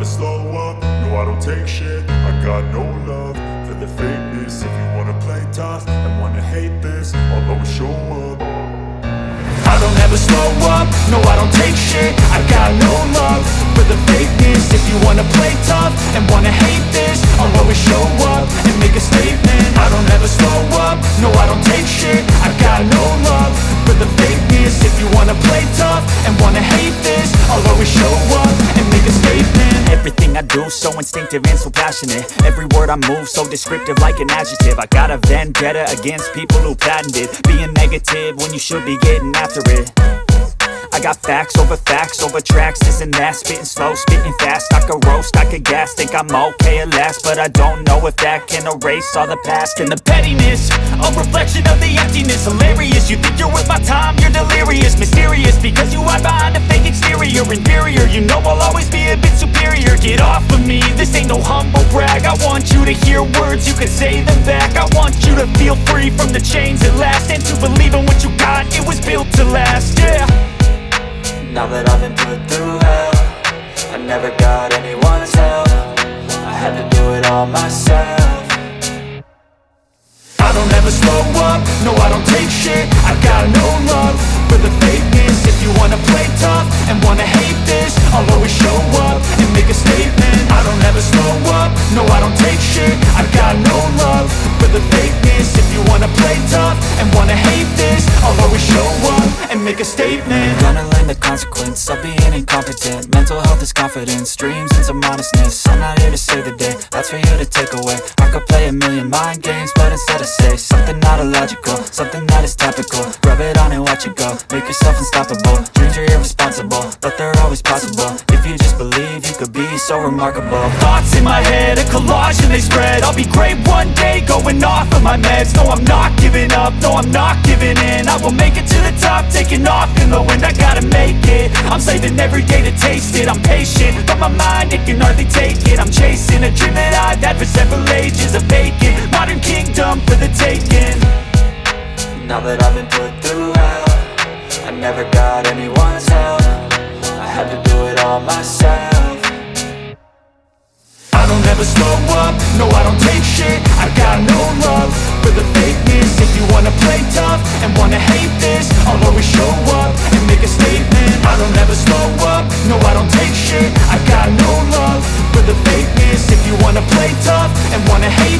slow up, no I don't take shit. I got no love for the fakeness. If you wanna play tough and wanna hate this, I'll always show up. I don't ever slow up, no I don't take shit. I got no love for the fakeness. If you wanna play tough and wanna hate this, I'll always show up and make a statement. I don't ever slow up, no I don't take shit. I got no love for the fakeness. If you wanna play tough and wanna hate this, I'll always show up and make a statement. Everything I do so instinctive and so passionate. Every word I move so descriptive like an adjective. I got a vendetta against people who patented being negative when you should be getting after it. I got facts over tracks, this and that. Spitting slow, spitting fast, I could roast, I could gas. Think I'm okay at last, but I don't know if that can erase all the past. And the pettiness, a reflection of the emptiness. Hilarious, you think you're worth my time, you're delirious. Mysterious, because you hide behind a fake exterior. Inferior, you know I'll always be a bit superior. Get off of me, this ain't no humble brag. I want you to hear words, you can say them back. I want you to feel free from the chains at last, and to believe in what you got, it was built to last, yeah. Now that I've been put through hell, I never got anyone's help. I had to do it all myself. I don't ever slow up, no I don't take shit. I got no love for the fakeness. If you wanna play tough and wanna hate this, I'll always show up and make a statement. I don't ever slow up, no I don't take shit. I got no love for the fakeness. If you wanna play tough and wanna hate this, I'll always show up and make a statement. Gonna learn the consequence of being incompetent. Mental health is confidence, dreams and some honestness. I'm not here to save the day, that's for you to take away. I could play a million mind games, but instead I say something not illogical, something that is topical. Rub it on and watch it go, make yourself unstoppable. Dreams are irresponsible, but they're always possible. If you just believe, you could be so remarkable. Thoughts in my head, a collage and they spread. I'll be great one day, going off of my meds. No, I'm not giving up, no, I'm not giving in. I will make it to the top, taking off in the wind. I gotta make it, I'm saving every day to taste it. I'm patient, but my mind, it can hardly take it. I'm chasing a dream that I've had for several ages. A vacant, modern kingdom for the taking. Now that I've been put through hell, I never got anyone's help. I had to do it all myself. I don't ever slow up, no I don't take shit. I got no love for the fakeness. If you wanna play tough and wanna hate this, I'll always show up and make a statement. I don't ever slow up, no I don't take shit. I got no love for the fakeness. If you wanna play tough and wanna hate